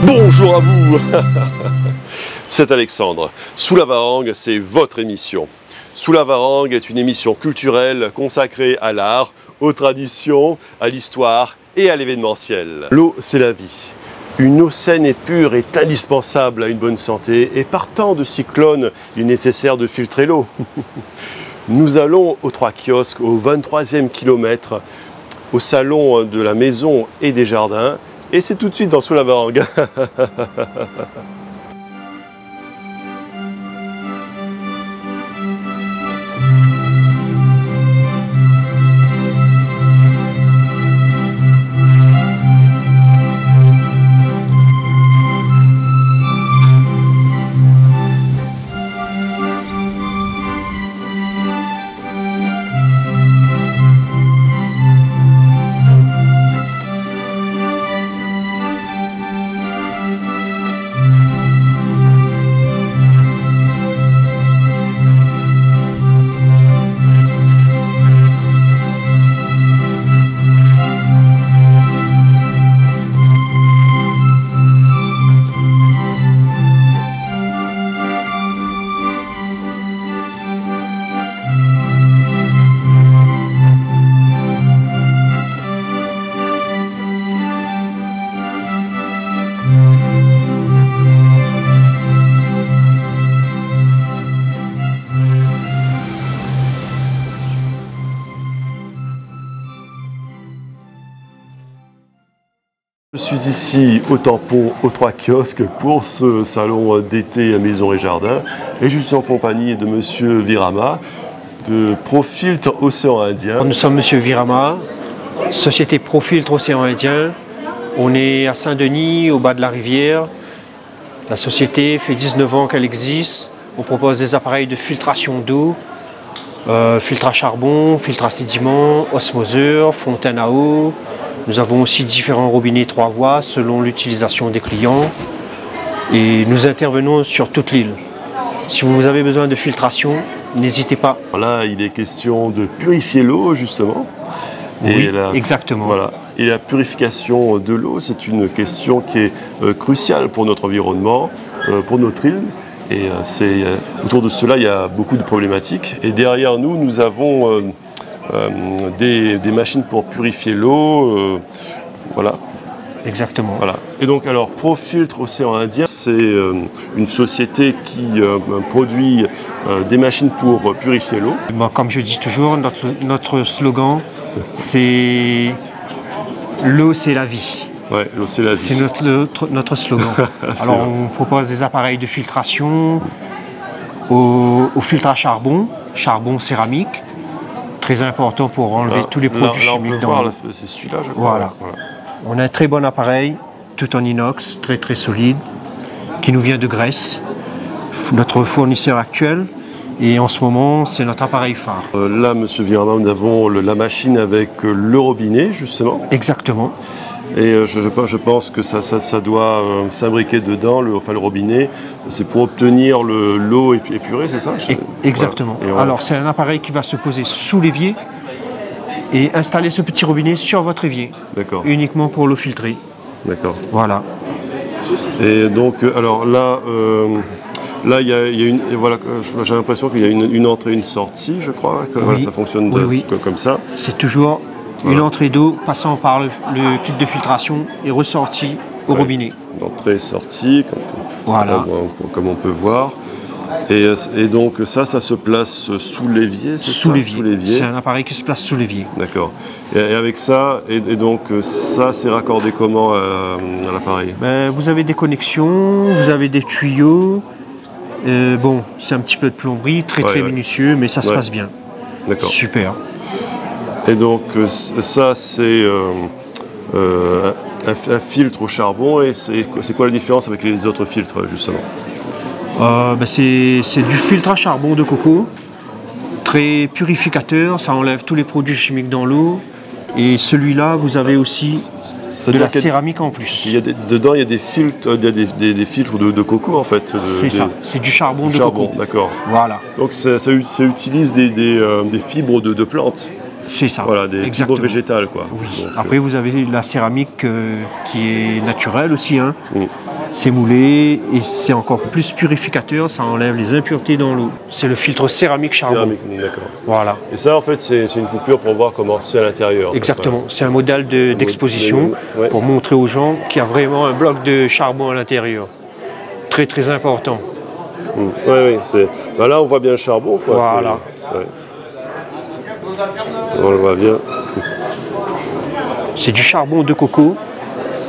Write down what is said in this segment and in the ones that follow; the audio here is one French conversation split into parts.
Bonjour à vous. C'est Alexandre. Sous la Varangue, c'est votre émission. Sous la Varangue est une émission culturelle consacrée à l'art, aux traditions, à l'histoire et à l'événementiel. L'eau, c'est la vie. Une eau saine et pure est indispensable à une bonne santé et par temps de cyclone, il est nécessaire de filtrer l'eau. Nous allons aux 3 kiosques, au 23e kilomètre, au salon de la maison et des jardins. Et c'est tout de suite dans Sous la Varangue. Je suis ici au tampon aux 3 kiosques pour ce salon d'été à Maison et Jardin et je suis en compagnie de Monsieur Virama de Profiltre Océan Indien. Nous sommes Monsieur Virama, société Profiltre Océan Indien. On est à Saint-Denis, au bas de la rivière. La société fait 19 ans qu'elle existe. On propose des appareils de filtration d'eau, filtre à charbon, filtre à sédiments, osmoseur, fontaine à eau. Nous avons aussi différents robinets 3 voies selon l'utilisation des clients et nous intervenons sur toute l'île. Si vous avez besoin de filtration, n'hésitez pas. Là, il est question de purifier l'eau justement. Oui, exactement. Voilà. Et la purification de l'eau, c'est une question qui est cruciale pour notre environnement, pour notre île. Et autour de cela, il y a beaucoup de problématiques. Et derrière nous, nous avons des machines pour purifier l'eau, voilà. Exactement. Voilà. Et donc alors Profiltre Océan Indien, c'est une société qui produit des machines pour purifier l'eau. Bon, comme je dis toujours, notre slogan, c'est l'eau c'est la vie. Ouais, l'eau c'est la vie. C'est notre slogan. Alors on propose des appareils de filtration au filtre à charbon, charbon céramique. Très important pour enlever tous les produits chimiques dans l'eau. C'est celui-là, je crois. Voilà. On a un très bon appareil, tout en inox, très très solide, qui nous vient de Grèce, notre fournisseur actuel. Et en ce moment, c'est notre appareil phare. Là, Monsieur Virama, nous avons la machine avec le robinet, justement. Exactement. Et je pense que ça doit s'imbriquer dedans, le robinet. C'est pour obtenir l'eau épurée, c'est ça? Exactement. Voilà. Alors, c'est un appareil qui va se poser sous l'évier et installer ce petit robinet sur votre évier. D'accord. Uniquement pour l'eau filtrée. D'accord. Voilà. Et donc, alors là, il y a une, voilà, j'ai l'impression qu'il y a une entrée, une sortie, je crois. Que, oui. Voilà, ça fonctionne comme ça. C'est toujours une entrée d'eau passant par le kit de filtration et ressortie au robinet. Entrée, sortie, comme on peut voir. Et donc ça se place sous l'évier, c'est ça? Sous l'évier. C'est un appareil qui se place sous l'évier. D'accord. Et avec ça, et donc ça, c'est raccordé comment à l'appareil? Vous avez des connexions, vous avez des tuyaux. Bon, c'est un petit peu de plomberie, très minutieux, mais ça se passe bien. D'accord. Super. Et donc ça, c'est un filtre au charbon. Et c'est quoi la différence avec les autres filtres, justement? C'est du filtre à charbon de coco, très purificateur, ça enlève tous les produits chimiques dans l'eau. Et celui-là, vous avez aussi de la céramique en plus. Dedans, il y a des filtres, des filtres de coco en fait. C'est ça, c'est du charbon de coco. D'accord. Voilà. Donc ça utilise des fibres de plantes. C'est ça. Voilà, des fibres végétales, quoi. Oui. Donc, après, vous avez la céramique qui est naturelle aussi. Hein. Mm. C'est moulé et c'est encore plus purificateur, ça enlève les impuretés dans l'eau. C'est le filtre céramique charbon. Céramique, d'accord. Voilà. Et ça, en fait, c'est une coupure pour voir comment c'est à l'intérieur. Exactement. C'est un modèle d'exposition pour montrer aux gens qu'il y a vraiment un bloc de charbon à l'intérieur. Très, très important. Oui, ben là, on voit bien le charbon, quoi. Voilà. On le voit bien. C'est du charbon de coco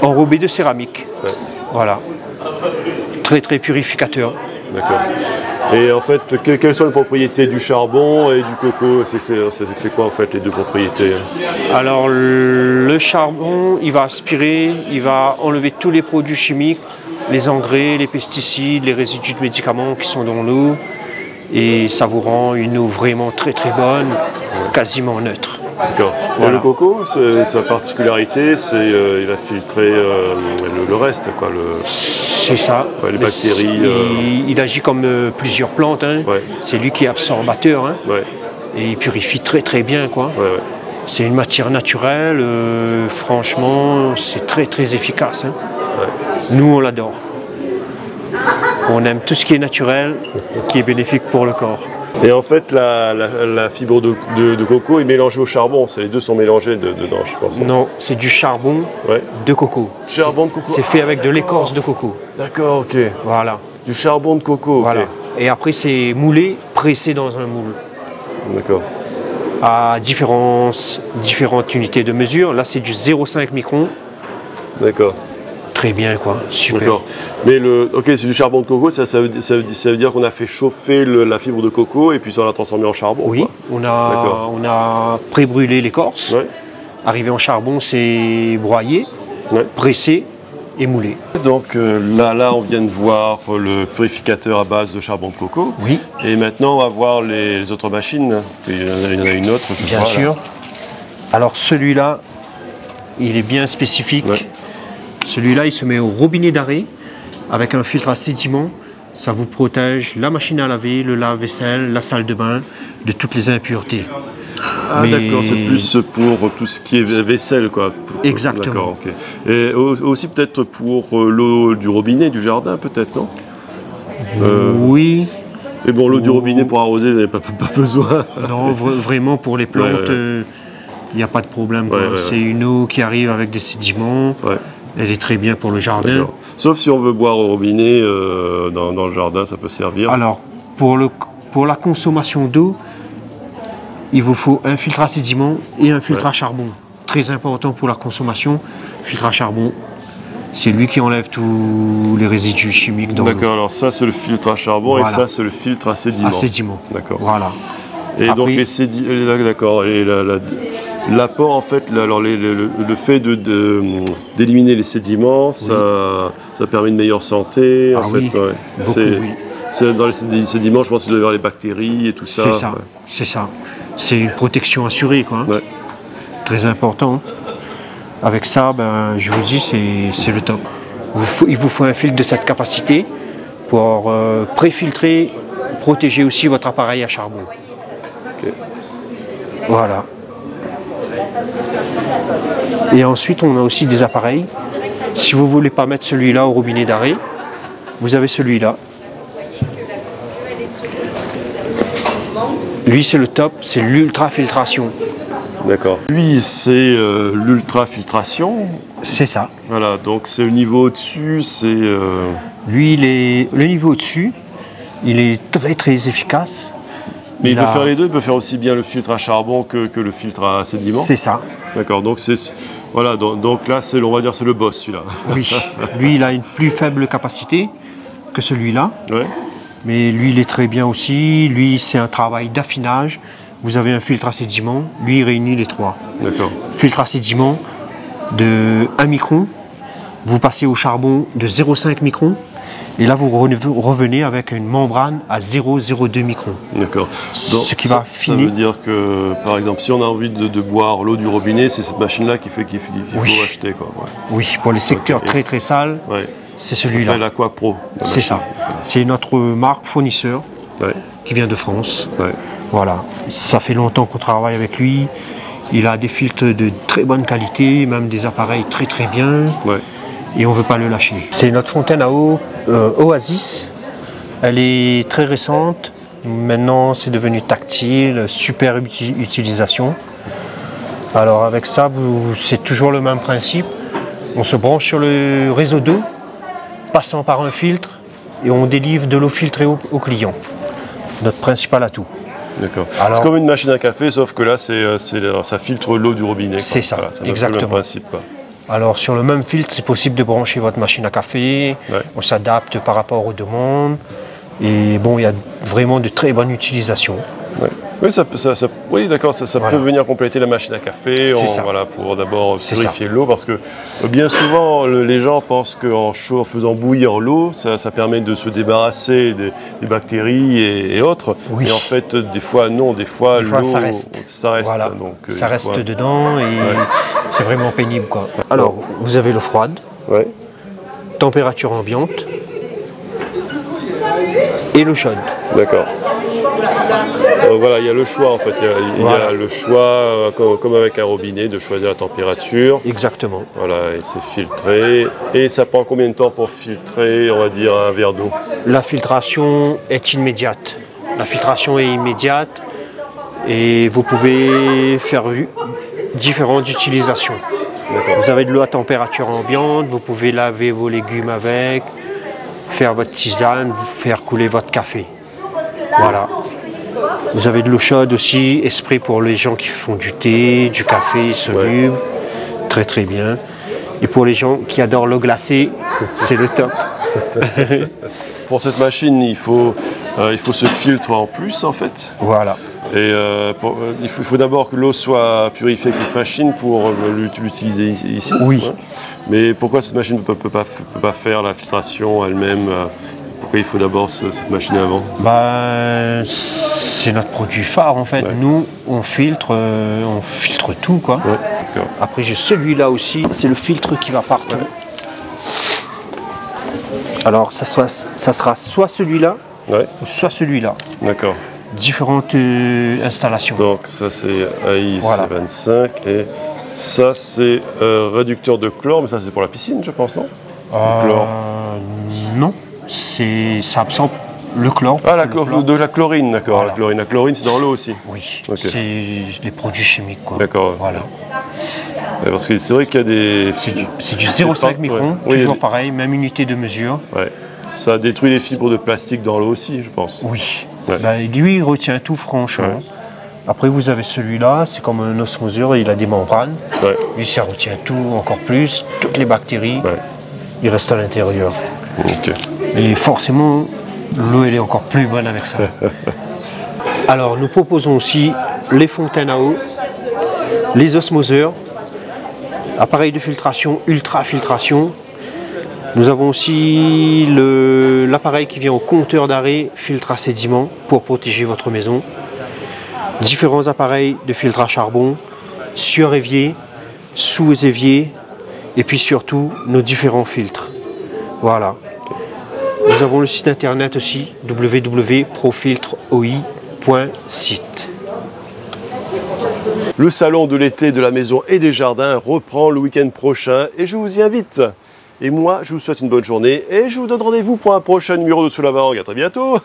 enrobé de céramique. Ouais. Voilà. Très, très purificateur. D'accord. Et en fait, quelles sont les propriétés du charbon et du coco? C'est quoi en fait les deux propriétés? Alors le charbon, il va aspirer, il va enlever tous les produits chimiques, les engrais, les pesticides, les résidus de médicaments qui sont dans l'eau. Et ça vous rend une eau vraiment très très bonne, quasiment neutre. D'accord. Voilà. Et le coco, sa particularité, c'est il va filtrer le reste, quoi. C'est ça. Ouais, les bactéries. Il agit comme plusieurs plantes. Hein. Ouais. C'est lui qui est absorbateur. Hein. Ouais. Et il purifie très très bien, quoi. Ouais, ouais. C'est une matière naturelle. Franchement, c'est très très efficace. Hein. Ouais. Nous, on l'adore. On aime tout ce qui est naturel, qui est bénéfique pour le corps. Et en fait, la fibre de coco est mélangée au charbon. Les deux sont mélangés dedans, je pense. Non, c'est du charbon de coco. Charbon de coco. C'est fait avec de l'écorce de coco. D'accord, ok. Voilà. Du charbon de coco, ok. Voilà. Et après, c'est moulé, pressé dans un moule. D'accord. À différentes unités de mesure. Là, c'est du 0,5 micron. D'accord. Très bien, quoi. Super. D'accord. Mais c'est du charbon de coco, ça veut dire qu'on a fait chauffer la fibre de coco et puis ça l'a transformé en charbon. Oui, quoi. on a pré-brûlé l'écorce. Ouais. Arrivé en charbon, c'est broyé, pressé et moulé. Donc là, on vient de voir le purificateur à base de charbon de coco. Oui. Et maintenant, on va voir les autres machines. Il y en a une autre, je crois. Bien sûr. Là. Alors celui-là, il est bien spécifique. Ouais. Celui-là, il se met au robinet d'arrêt avec un filtre à sédiments. Ça vous protège la machine à laver, le lave-vaisselle, la salle de bain de toutes les impuretés. Ah d'accord, c'est plus pour tout ce qui est vaisselle, quoi. Exactement. D'accord, ok. Et aussi peut-être pour l'eau du robinet, du jardin, peut-être, non? Oui. Et bon, l'eau du robinet pour arroser, vous n'avez pas besoin. Non, vraiment pour les plantes, il n'y a pas de problème. C'est une eau qui arrive avec des sédiments. Ouais. Elle est très bien pour le jardin. Sauf si on veut boire au robinet dans le jardin, ça peut servir. Alors, pour la consommation d'eau, il vous faut un filtre à sédiments et un filtre à charbon. Très important pour la consommation. Filtre à charbon, c'est lui qui enlève tous les résidus chimiques dans l'eau. D'accord, alors ça c'est le filtre à charbon et ça c'est le filtre à sédiments. À sédiments. D'accord. Voilà. Et après, donc les sédiments, d'accord. Et l'apport, en fait, le fait d'éliminer les sédiments, ça permet une meilleure santé. En fait, c'est dans les sédiments, je pense qu'il doit y avoir les bactéries et tout ça. C'est ça, c'est ça. C'est une protection assurée, quoi. Ouais. Très important. Avec ça, je vous dis, c'est le top. Il vous faut un filtre de cette capacité pour préfiltrer, protéger aussi votre appareil à charbon. Okay. Voilà. Et ensuite, on a aussi des appareils. Si vous ne voulez pas mettre celui-là au robinet d'arrêt, vous avez celui-là. Lui, c'est le top, c'est l'ultrafiltration. D'accord. Lui, c'est l'ultrafiltration. C'est ça. Voilà, donc c'est le niveau au-dessus, c'est... Lui, le niveau au-dessus, il est très très efficace. Mais il peut faire les deux, il peut faire aussi bien le filtre à charbon que le filtre à sédiments. C'est ça. D'accord, donc voilà, donc là, on va dire c'est le boss, celui-là. Oui, lui, il a une plus faible capacité que celui-là. Ouais. Mais lui, il est très bien aussi. Lui, c'est un travail d'affinage. Vous avez un filtre à sédiments, lui, il réunit les trois. D'accord. Filtre à sédiments de 1 micron, vous passez au charbon de 0,5 micron. Et là, vous revenez avec une membrane à 0,02 microns. D'accord. Ce qui va finir. Ça veut dire que, par exemple, si on a envie de boire l'eau du robinet, c'est cette machine-là qu'il faut acheter, quoi. Ouais. Oui, pour les secteurs très très sales, c'est celui-là. C'est l'Aqua Pro. C'est ça. C'est notre marque fournisseur qui vient de France. Ouais. Voilà. Ça fait longtemps qu'on travaille avec lui. Il a des filtres de très bonne qualité, même des appareils très très bien. Ouais. Et on ne veut pas le lâcher. C'est notre fontaine à eau Oasis. Elle est très récente. Maintenant, c'est devenu tactile, super utilisation. Alors avec ça, c'est toujours le même principe. On se branche sur le réseau d'eau, passant par un filtre, et on délivre de l'eau filtrée au client. Notre principal atout. D'accord. C'est comme une machine à café, sauf que là, ça filtre l'eau du robinet. C'est ça, voilà, exactement. Le même principe, quoi. Alors sur le même filtre, c'est possible de brancher votre machine à café. Ouais. On s'adapte par rapport aux demandes. Et bon, il y a vraiment de très bonnes utilisations. Ouais. Oui, oui, d'accord, ça Voilà. peut venir compléter la machine à café, voilà, pour d'abord purifier l'eau, parce que bien souvent les gens pensent qu'en faisant bouillir l'eau, ça permet de se débarrasser des bactéries et autres. Oui. Et en fait, des fois non, des fois l'eau ça reste. Voilà. Donc, ça reste dedans et c'est vraiment pénible, quoi. Alors, vous avez l'eau froide, température ambiante et l'eau chaude. D'accord. Voilà, il y a le choix en fait. Il y a le choix, comme avec un robinet, de choisir la température. Exactement. Voilà, et c'est filtré. Et ça prend combien de temps pour filtrer, on va dire, un verre d'eau? La filtration est immédiate. La filtration est immédiate et vous pouvez faire différentes utilisations. Vous avez de l'eau à température ambiante, vous pouvez laver vos légumes avec, faire votre tisane, faire couler votre café. Voilà. Vous avez de l'eau chaude aussi, esprit pour les gens qui font du thé, du café soluble. Très très bien. Et pour les gens qui adorent l'eau glacée, c'est le top. Pour cette machine, il faut ce filtre en plus en fait. Voilà. Et il faut d'abord que l'eau soit purifiée avec cette machine pour l'utiliser ici. Oui. Hein. Mais pourquoi cette machine ne peut pas faire la filtration elle-même? Pourquoi il faut d'abord cette machine avant? C'est notre produit phare en fait. Nous, on filtre tout, quoi. Après, j'ai celui-là aussi. C'est le filtre qui va partout. Alors, ça sera soit celui-là ou soit celui-là. D'accord. Différentes installations. Donc ça c'est AIC25 et ça c'est réducteur de chlore, mais ça c'est pour la piscine je pense, non? Chlore. Non, ça absorbe le chlore. Ah, de la chlorine, d'accord. Voilà. La chlorine c'est dans l'eau aussi? Oui, c'est des produits chimiques, quoi. D'accord. Voilà. Parce que c'est vrai qu'il y a des... C'est du 0,5 microns, toujours pareil, même unité de mesure. Ouais. Ça détruit les fibres de plastique dans l'eau aussi, je pense. Oui. Lui, il retient tout, franchement. Après, vous avez celui-là, c'est comme un osmoseur, il a des membranes. Lui, ça retient tout, encore plus, toutes les bactéries, il reste à l'intérieur. Et forcément, l'eau, elle est encore plus bonne avec ça. Alors, nous proposons aussi les fontaines à eau, les osmoseurs, appareils de filtration, ultra-filtration. Nous avons aussi l'appareil qui vient au compteur d'arrêt filtre à sédiments pour protéger votre maison. Différents appareils de filtre à charbon, sur évier, sous évier et puis surtout nos différents filtres. Voilà. Nous avons le site internet aussi www.profiltroi.site. Le salon de l'été de la maison et des jardins reprend le week-end prochain et je vous y invite. Et moi, je vous souhaite une bonne journée et je vous donne rendez-vous pour un prochain numéro de Sous la Varangue. À très bientôt.